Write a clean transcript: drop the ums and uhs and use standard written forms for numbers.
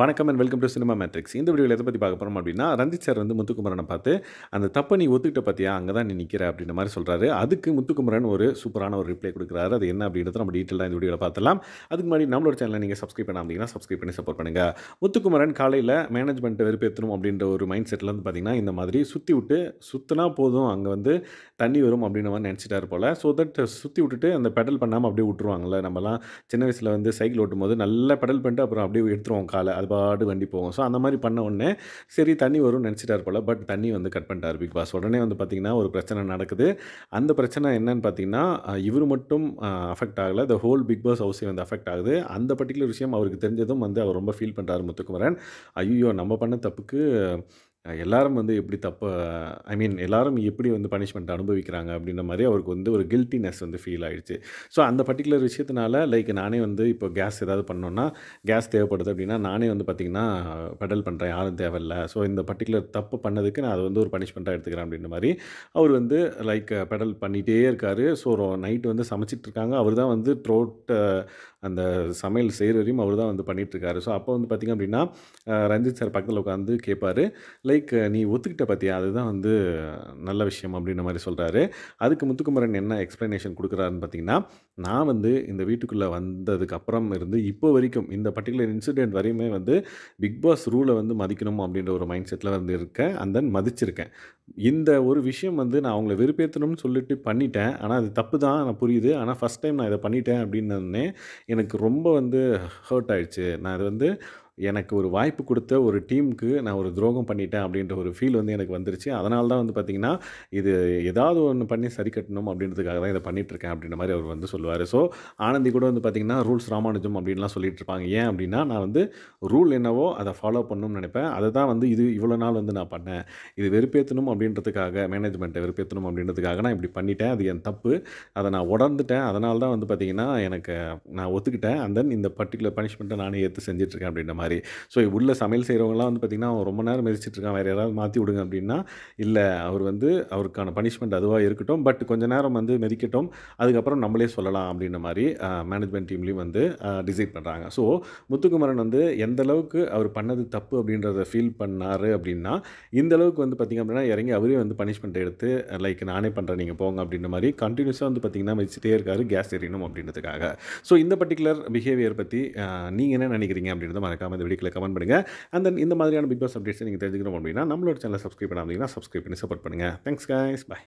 வணக்கம் and welcome to cinema matrix. இந்த வீடியோவில் எதை பற்றி பார்க்க போகிறோம் அப்படின்னா, ரஞ்சித் சார் வந்து முத்துக்குமரனை பார்த்து, அந்த தப்பை நீ ஒத்துக்கிட்ட பார்த்தியா, அங்கே தான் நீ நிற்கிற அப்படின்ற மாதிரி சொல்கிறாரு. அதுக்கு முத்துக்குமரன் ஒரு சூப்பரான ஒரு ரிப்ளை கொடுக்குறாரு. அது என்ன அப்படின்றத நம்ம டீட்டெயிலாக இந்த வீடியோவில் பார்த்துலாம். அதுக்கு முன்னாடி நம்மளோட சேனலை நீங்கள் சப்ஸ்கிரைப் பண்ணாமல் சப்ஸ்கிரைப் பண்ணி சப்போர்ட் பண்ணுங்கள். முத்துக்குமரன் காலையில் மேனேஜ்மெண்ட்டை வெறுப்பேற்றணும் அப்படின்ற ஒரு மைண்ட் செட்டில் வந்து பார்த்திங்கன்னா, இந்த மாதிரி சுற்றி விட்டு சுற்றினா போதும் அங்கே வந்து தண்ணி வரும் அப்படின்ற மாதிரி நினச்சிட்டாரு போல். ஸோ தட் சுற்றி விட்டுட்டு அந்த பெடல் பண்ணாமல் அப்படியே விட்டுருவாங்கள்ல. நம்மலாம் சின்ன வயசில் வந்து சைக்கிள் ஓட்டும் போது நல்லா பெடல் பண்ணிட்டு அப்புறம் அப்படியே எடுத்துருவோம் காலை. அது பாட்டு வண்டி போகும். ஸோ அந்த மாதிரி பண்ண உடனே சரி தண்ணி வரும்னு நினச்சிட்டார் போல். பட் தண்ணி வந்து கட் பண்ணிட்டார் பிக் பாஸ். உடனே வந்து பார்த்திங்கன்னா ஒரு பிரச்சனை நடக்குது. அந்த பிரச்சனை என்னன்னு பார்த்தீங்கன்னா, இவர் மட்டும் அஃபெக்ட் ஆகலை. த ஹோல் பிக் பாஸ் ஹவுஸே வந்து அஃபெக்ட் ஆகுது. அந்த பர்ட்டிகுலர் விஷயம் அவருக்கு தெரிஞ்சதும் வந்து அவர் ரொம்ப ஃபீல் பண்ணுறாரு முத்துக்குமரன். ஐயோ, நம்ம பண்ண தப்புக்கு எல்லாரும் வந்து எப்படி தப்பு, எல்லாரும் எப்படி வந்து பனிஷ்மெண்ட் அனுபவிக்கிறாங்க அப்படின்ற மாதிரி அவருக்கு வந்து ஒரு கில்ட்டினஸ் வந்து ஃபீல் ஆயிடுச்சு. ஸோ அந்த பர்ட்டிகுலர் விஷயத்தினால நானே வந்து இப்போ கேஸ் ஏதாவது பண்ணோன்னா, கேஸ் தேவைப்படுது அப்படின்னா நானே வந்து பார்த்திங்கன்னா பெடல் பண்ணுறேன், யாரும் தேவையில்ல. ஸோ இந்த பர்ட்டிகுலர் தப்பு பண்ணதுக்கு நான் அதை வந்து ஒரு பனிஷ்மெண்ட்டாக எடுத்துக்கிறேன் அப்படின்ற மாதிரி அவர் வந்து பெடல் பண்ணிகிட்டே இருக்கார். ஸோ நைட்டு வந்து சமைச்சிட்டு இருக்காங்க. அவர் தான் வந்து த்ரோட் அந்த சமையல் செய்கிற வரையும் அவர் தான் வந்து பண்ணிகிட்ருக்காரு. ஸோ அப்போ வந்து பார்த்திங்க அப்படின்னா ரஞ்சித் சார் பக்கத்தில் உட்காந்து கேட்பார், நீ ஒத்துக்கிட்ட பார்த்தியா, அதுதான் வந்து நல்ல விஷயம் அப்படின்ற மாதிரி சொல்கிறாரு. அதுக்கு முத்துக்குமரன் என்ன எக்ஸ்ப்ளனேஷன் கொடுக்குறாருன்னு பார்த்தீங்கன்னா, நான் வந்து இந்த வீட்டுக்குள்ளே வந்ததுக்கு அப்புறம் இருந்து இப்போ வரைக்கும் இந்த பர்ட்டிகுலர் இன்சிடென்ட் வரையுமே வந்து பிக் பாஸ் ரூலை வந்து மதிக்கணும் அப்படின்ற ஒரு மைண்ட் செட்டில் வந்து இருக்கேன். அண்ட் தென் மதிச்சிருக்கேன். இந்த ஒரு விஷயம் வந்து நான் அவங்கள வெறுப்பேற்றணும்னு சொல்லிட்டு பண்ணிட்டேன். ஆனால் அது தப்பு தான், நான் புரியுது. ஆனால் ஃபஸ்ட் டைம் நான் இதை பண்ணிட்டேன் அப்படின்னோடனே எனக்கு ரொம்ப வந்து ஹர்ட் ஆயிடுச்சு. நான் அது வந்து எனக்கு ஒரு வாய்ப்பு கொடுத்த ஒரு டீமுக்கு நான் ஒரு துரோகம் பண்ணிட்டேன் அப்படின்ற ஒரு ஃபீல் வந்து எனக்கு வந்துருச்சு. அதனால தான் வந்து பார்த்திங்கன்னா, இது ஏதாவது ஒன்று பண்ணி சரி கட்டணும் அப்படின்றதுக்காக தான் இதை பண்ணிகிட்ருக்கேன் அப்படின்ற மாதிரி அவர் வந்து சொல்லுவார். ஸோ ஆனந்தி கூட வந்து பார்த்திங்கன்னா, ரூல்ஸ் ராமானுஜம் அப்படின்லாம் சொல்லிட்டு இருப்பாங்க. ஏன் அப்படின்னா, நான் வந்து ரூல் என்னவோ அதை ஃபாலோ பண்ணணும்னு நினைப்பேன். அதை தான் வந்து இவ்வளோ நாள் வந்து நான் பண்ணேன். இது வெறுப்பேற்றணும் அப்படின்றதுக்காக, மேனேஜ்மெண்ட்டை வெறுப்பேற்றணும் அப்படின்றதுக்காக நான் இப்படி பண்ணிட்டேன். அது என் தப்பு. அதை நான் உணர்ந்துட்டேன். அதனால தான் வந்து பார்த்திங்கன்னா, நான் ஒத்துக்கிட்டேன். அண்ட் தென் இந்த பர்ட்டிகுலர் பனிஷ்மெண்ட்டை நானே ஏற்று செஞ்சுட்ருக்கேன் அப்படின்ற மாதிரி. ஸோ உள்ள சமையல் செய்கிறவங்கலாம் வந்து பார்த்திங்கன்னா, அவன் ரொம்ப நேரம் மிதிச்சிட்ருக்கான், வேறு யாராவது மாற்றி விடுங்க அப்படின்னா, இல்லை அவர் வந்து அவருக்கான பனிஷ்மெண்ட் அதுவாக இருக்கட்டும். பட் கொஞ்சம் நேரம் வந்து மிதிக்கட்டும், அதுக்கப்புறம் நம்மளே சொல்லலாம் அப்படின்ற மாதிரி மேனேஜ்மெண்ட் டீம்லேயும் வந்து டிசைட் பண்ணுறாங்க. ஸோ முத்துக்குமரன் வந்து எந்த அளவுக்கு அவர் பண்ணது தப்பு அப்படின்றத ஃபீல் பண்ணார் அப்படின்னா, இந்த அளவுக்கு வந்து பார்த்திங்க அப்படின்னா இறங்கி அவரே வந்து பனிஷ்மெண்ட் எடுத்து நானே பண்ணுறேன், நீங்கள் போங்க அப்படின்ற மாதிரி கண்டினியூஸாக வந்து பார்த்திங்கன்னா மிதிச்சிட்டே இருக்காரு, கேஸ் எரியணும் அப்படின்றதுக்காக. ஸோ இந்த பர்ட்டிகுலர் பிஹேவியர் பற்றி நீங்கள் என்ன நினைக்கிறீங்க அப்படின்றத மறக்காமல் இந்த வீடியோவில் கமெண்ட் பண்ணுங்கள். அண்ட் தென் இந்த மாதிரியான பிக் பாஸ் அப்டேட்ஸை நீங்கள் தெரிஞ்சுக்கணும் அப்படின்னா நம்மளோட சேனலை சப்ஸ்கிரைப் பண்ணாமல் சப்ஸ்கிரைப் பண்ணி சப்போர்ட் பண்ணுங்கள். Thanks guys, by.